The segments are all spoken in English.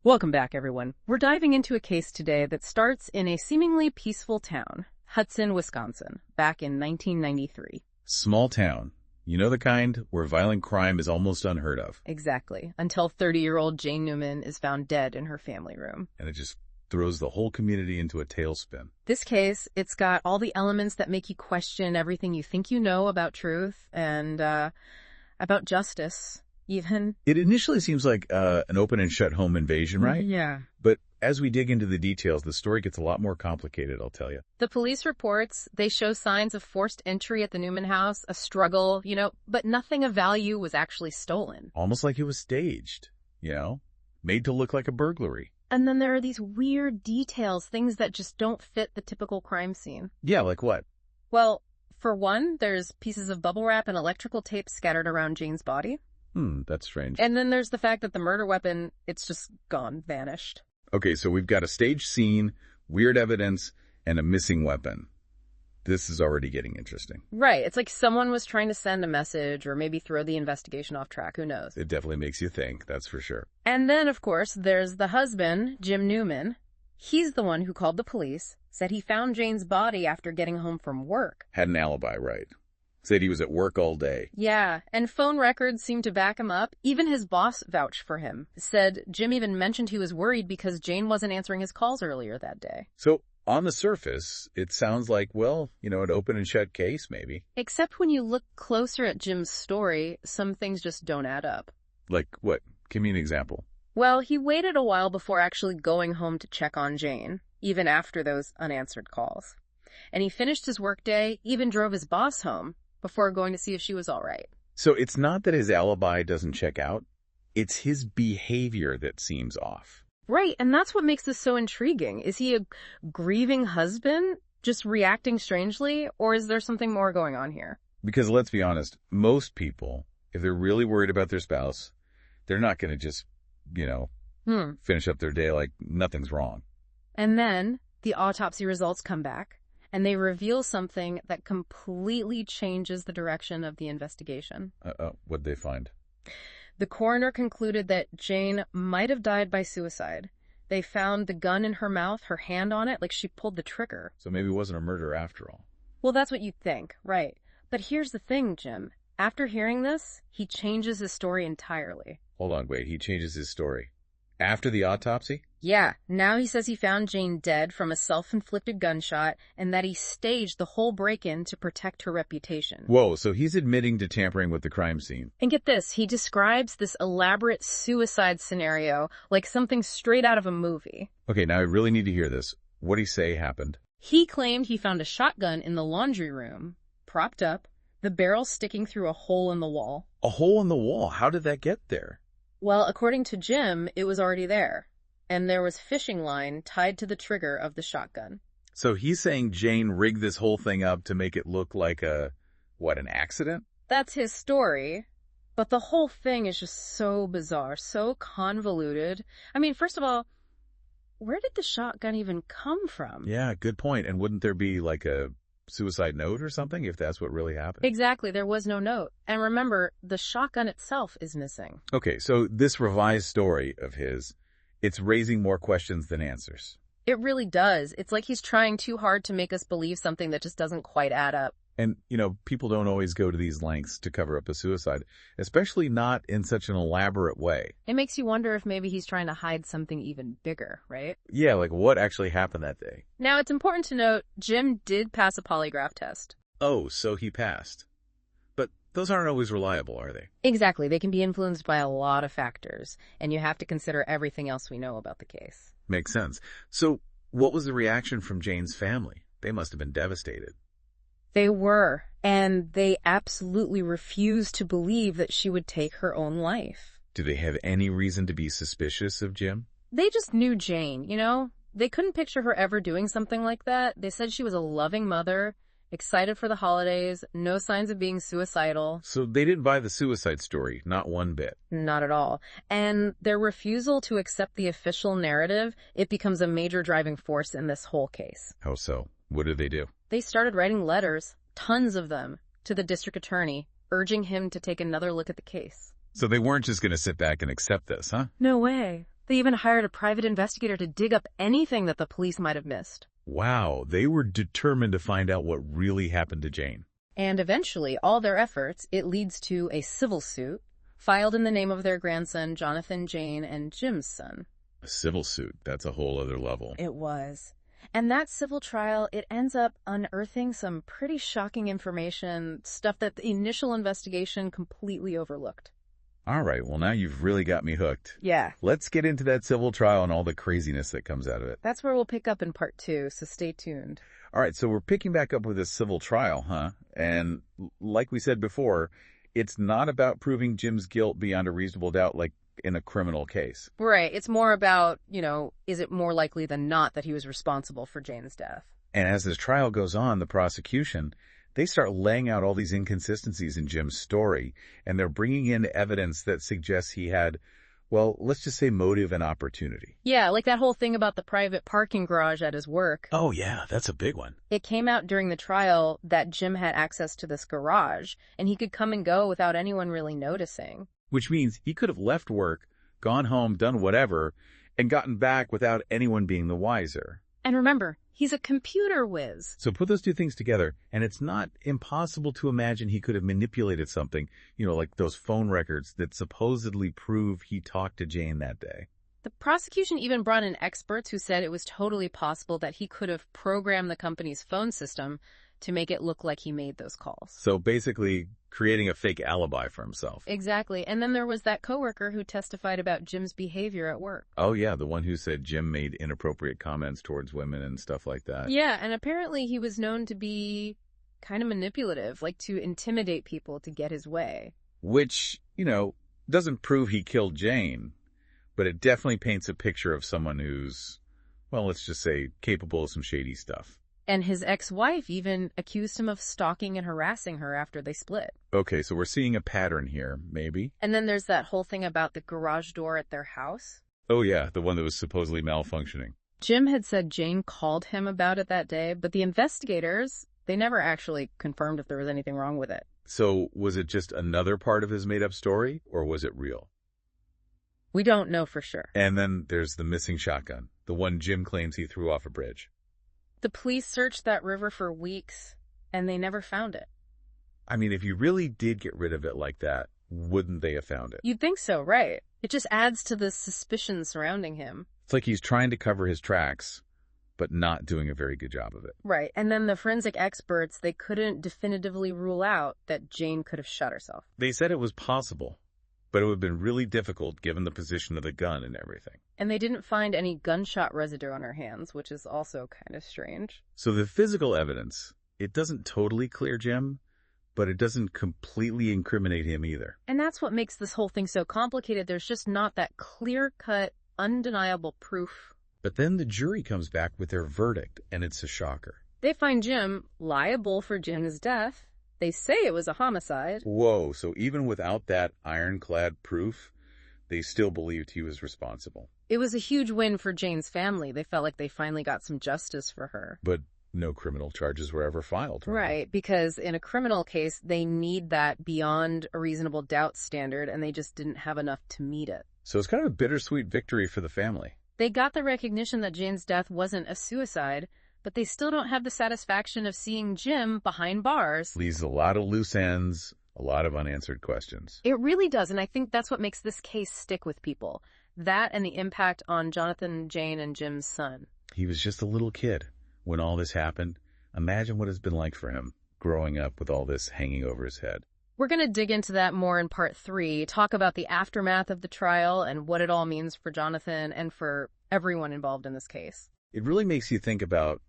Welcome back, everyone. We're diving into a case today that starts in a seemingly peaceful town, Hudson, Wisconsin, back in 1993. Small town. You know the kind where violent crime is almost unheard of. Exactly, until 30-year-old Jane Newman is found dead in her family room. And it just throws the whole community into a tailspin. This case, it's got all the elements that make you question everything you think you know about truth and about justice, even. It initially seems like an open and shut home invasion, right? Yeah. But as we dig into the details, the story gets a lot more complicated, I'll tell you. The police reports, they show signs of forced entry at the Newman house, a struggle, but nothing of value was actually stolen. Almost like it was staged, made to look like a burglary. And then there are these weird details, things that just don't fit the typical crime scene. Yeah, like what? Well, for one, there's pieces of bubble wrap and electrical tape scattered around Jane's body. That's strange. And then there's the fact that the murder weapon, it's just gone, vanished. Okay, so we've got a staged scene, weird evidence, and a missing weapon. This is already getting interesting. Right. It's like someone was trying to send a message or maybe throw the investigation off track. Who knows? It definitely makes you think, that's for sure. And then, of course, there's the husband, Jim Newman. He's the one who called the police, said he found Jane's body after getting home from work. Had an alibi, right? Said he was at work all day. Yeah, and phone records seemed to back him up. Even his boss vouched for him. Said Jim even mentioned he was worried because Jane wasn't answering his calls earlier that day. So, on the surface, it sounds like, an open and shut case, maybe. Except when you look closer at Jim's story, some things just don't add up. Like what? Give me an example. Well, he waited a while before actually going home to check on Jane, even after those unanswered calls. And he finished his workday, even drove his boss home, before going to see if she was all right. So it's not that his alibi doesn't check out, it's his behavior that seems off. Right, and that's what makes this so intriguing. Is he a grieving husband, just reacting strangely, or is there something more going on here? Because let's be honest, most people, if they're really worried about their spouse, they're not going to just, finish up their day like nothing's wrong. And then the autopsy results come back, and they reveal something that completely changes the direction of the investigation. What'd they find? The coroner concluded that Jane might have died by suicide. They found the gun in her mouth, her hand on it, like she pulled the trigger. So maybe it wasn't a murder after all. Well, that's what you'd think, right. But here's the thing, Jim. After hearing this, he changes his story entirely. Hold on, wait, he changes his story. After the autopsy? Yeah, now he says he found Jane dead from a self-inflicted gunshot and that he staged the whole break-in to protect her reputation. Whoa, so he's admitting to tampering with the crime scene. And get this, he describes this elaborate suicide scenario like something straight out of a movie. Okay, now I really need to hear this. What'd he say happened? He claimed he found a shotgun in the laundry room, propped up, the barrel sticking through a hole in the wall. A hole in the wall? How did that get there? Well, according to Jim, it was already there. And there was fishing line tied to the trigger of the shotgun. So he's saying Jane rigged this whole thing up to make it look like an accident? That's his story. But the whole thing is just so bizarre, so convoluted. I mean, first of all, where did the shotgun even come from? Yeah, good point. And wouldn't there be like a suicide note or something if that's what really happened? Exactly, there was no note. And remember, the shotgun itself is missing. Okay, so this revised story of his, it's raising more questions than answers. It really does. It's like he's trying too hard to make us believe something that just doesn't quite add up. And, people don't always go to these lengths to cover up a suicide, especially not in such an elaborate way. It makes you wonder if maybe he's trying to hide something even bigger, right? Yeah, like what actually happened that day? Now, it's important to note, Jim did pass a polygraph test. Oh, so he passed. But those aren't always reliable, are they? Exactly. They can be influenced by a lot of factors, and you have to consider everything else we know about the case. Makes sense. So what was the reaction from Jane's family? They must have been devastated. They were, and they absolutely refused to believe that she would take her own life. Do they have any reason to be suspicious of Jim? They just knew Jane, They couldn't picture her ever doing something like that. They said she was a loving mother, excited for the holidays, no signs of being suicidal. So they didn't buy the suicide story, not one bit. Not at all. And their refusal to accept the official narrative, it becomes a major driving force in this whole case. How so? What did they do? They started writing letters, tons of them, to the district attorney, urging him to take another look at the case. So they weren't just going to sit back and accept this, huh? No way. They even hired a private investigator to dig up anything that the police might have missed. Wow, they were determined to find out what really happened to Jane. And eventually, all their efforts, it leads to a civil suit filed in the name of their grandson, Jonathan, Jane, and Jim's son. A civil suit, that's a whole other level. It was. And that civil trial, it ends up unearthing some pretty shocking information, stuff that the initial investigation completely overlooked. All right, well, now you've really got me hooked. Yeah. Let's get into that civil trial and all the craziness that comes out of it. That's where we'll pick up in part 2, so stay tuned. All right, so we're picking back up with this civil trial, huh? And like we said before, it's not about proving Jim's guilt beyond a reasonable doubt like in a criminal case. Right. It's more about, is it more likely than not that he was responsible for Jane's death? And as this trial goes on, the prosecution, they start laying out all these inconsistencies in Jim's story, and they're bringing in evidence that suggests he had, well, let's just say motive and opportunity. Yeah, like that whole thing about the private parking garage at his work. Oh, yeah, that's a big one. It came out during the trial that Jim had access to this garage, and he could come and go without anyone really noticing. Which means he could have left work, gone home, done whatever, and gotten back without anyone being the wiser. And remember, he's a computer whiz. So put those two things together, and it's not impossible to imagine he could have manipulated something, like those phone records that supposedly prove he talked to Jane that day. The prosecution even brought in experts who said it was totally possible that he could have programmed the company's phone system to make it look like he made those calls. So basically creating a fake alibi for himself. Exactly. And then there was that coworker who testified about Jim's behavior at work. Oh, yeah, the one who said Jim made inappropriate comments towards women and stuff like that. Yeah, and apparently he was known to be kind of manipulative, like to intimidate people to get his way. Which, doesn't prove he killed Jane, but it definitely paints a picture of someone who's, well, let's just say, capable of some shady stuff. And his ex-wife even accused him of stalking and harassing her after they split. Okay, so we're seeing a pattern here, maybe. And then there's that whole thing about the garage door at their house. Oh yeah, the one that was supposedly malfunctioning. Jim had said Jane called him about it that day, but the investigators, they never actually confirmed if there was anything wrong with it. So was it just another part of his made-up story, or was it real? We don't know for sure. And then there's the missing shotgun, the one Jim claims he threw off a bridge. The police searched that river for weeks, and they never found it. I mean, if you really did get rid of it like that, wouldn't they have found it? You'd think so, right? It just adds to the suspicion surrounding him. It's like he's trying to cover his tracks, but not doing a very good job of it. Right, and then the forensic experts, they couldn't definitively rule out that Jane could have shot herself. They said it was possible, but it would have been really difficult given the position of the gun and everything. And they didn't find any gunshot residue on her hands, which is also kind of strange. So the physical evidence, it doesn't totally clear Jim, but it doesn't completely incriminate him either. And that's what makes this whole thing so complicated. There's just not that clear-cut, undeniable proof. But then the jury comes back with their verdict, and it's a shocker. They find Jim liable for Jim's death. They say it was a homicide. Whoa, so even without that ironclad proof, they still believed he was responsible. It was a huge win for Jane's family. They felt like they finally got some justice for her. But no criminal charges were ever filed. Right, because in a criminal case, they need that beyond a reasonable doubt standard, and they just didn't have enough to meet it. So it's kind of a bittersweet victory for the family. They got the recognition that Jane's death wasn't a suicide, but they still don't have the satisfaction of seeing Jim behind bars. Leaves a lot of loose ends, a lot of unanswered questions. It really does, and I think that's what makes this case stick with people. That and the impact on Jonathan, Jane, and Jim's son. He was just a little kid when all this happened. Imagine what it's been like for him, growing up with all this hanging over his head. We're going to dig into that more in part 3, talk about the aftermath of the trial and what it all means for Jonathan and for everyone involved in this case. It really makes you think about,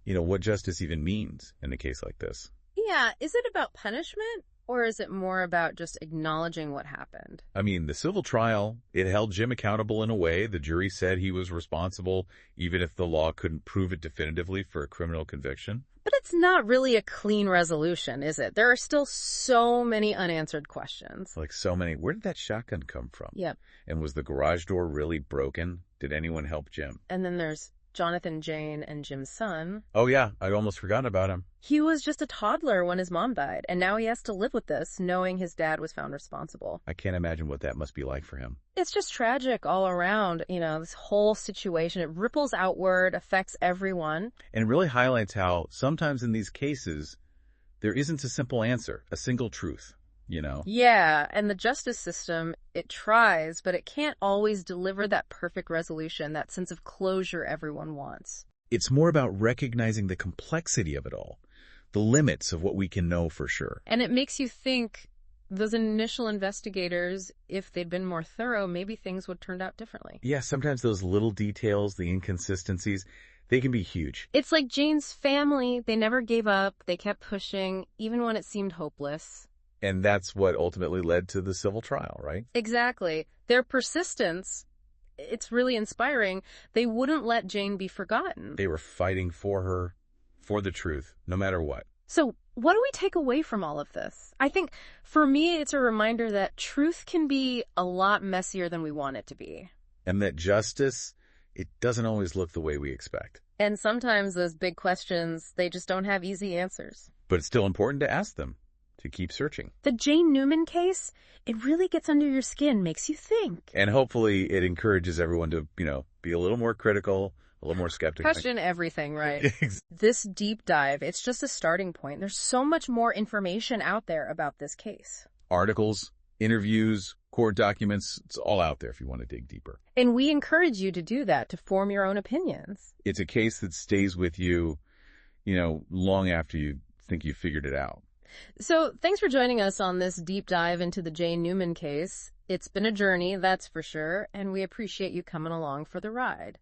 what justice even means in a case like this. Yeah, is it about punishment? Or is it more about just acknowledging what happened? I mean, the civil trial, it held Jim accountable in a way. The jury said he was responsible, even if the law couldn't prove it definitively for a criminal conviction. But it's not really a clean resolution, is it? There are still so many unanswered questions. Like so many. Where did that shotgun come from? Yep. And was the garage door really broken? Did anyone help Jim? And then there's Jonathan, Jane, and Jim's son. Oh yeah, I almost forgot about him. He was just a toddler when his mom died, and now he has to live with this, knowing his dad was found responsible. I can't imagine what that must be like for him. It's just tragic all around, this whole situation. It ripples outward, affects everyone. And it really highlights how sometimes in these cases, there isn't a simple answer, a single truth. Yeah, and the justice system, it tries, but it can't always deliver that perfect resolution, that sense of closure everyone wants. It's more about recognizing the complexity of it all, the limits of what we can know for sure. And it makes you think, those initial investigators, if they'd been more thorough, maybe things would have turned out differently. Yeah, sometimes those little details, the inconsistencies, they can be huge. It's like Jane's family, they never gave up, they kept pushing, even when it seemed hopeless. And that's what ultimately led to the civil trial, right? Exactly. Their persistence, it's really inspiring. They wouldn't let Jane be forgotten. They were fighting for her, for the truth, no matter what. So what do we take away from all of this? I think for me, it's a reminder that truth can be a lot messier than we want it to be. And that justice, it doesn't always look the way we expect. And sometimes those big questions, they just don't have easy answers. But it's still important to ask them, to keep searching. The Jane Newman case, it really gets under your skin, makes you think. And hopefully it encourages everyone to, be a little more critical, a little more skeptical. Question everything, right? This deep dive, it's just a starting point. There's so much more information out there about this case. Articles, interviews, court documents, it's all out there if you want to dig deeper. And we encourage you to do that, to form your own opinions. It's a case that stays with you, long after you think you figured it out. So thanks for joining us on this deep dive into the Jane Newman case. It's been a journey, that's for sure, and we appreciate you coming along for the ride.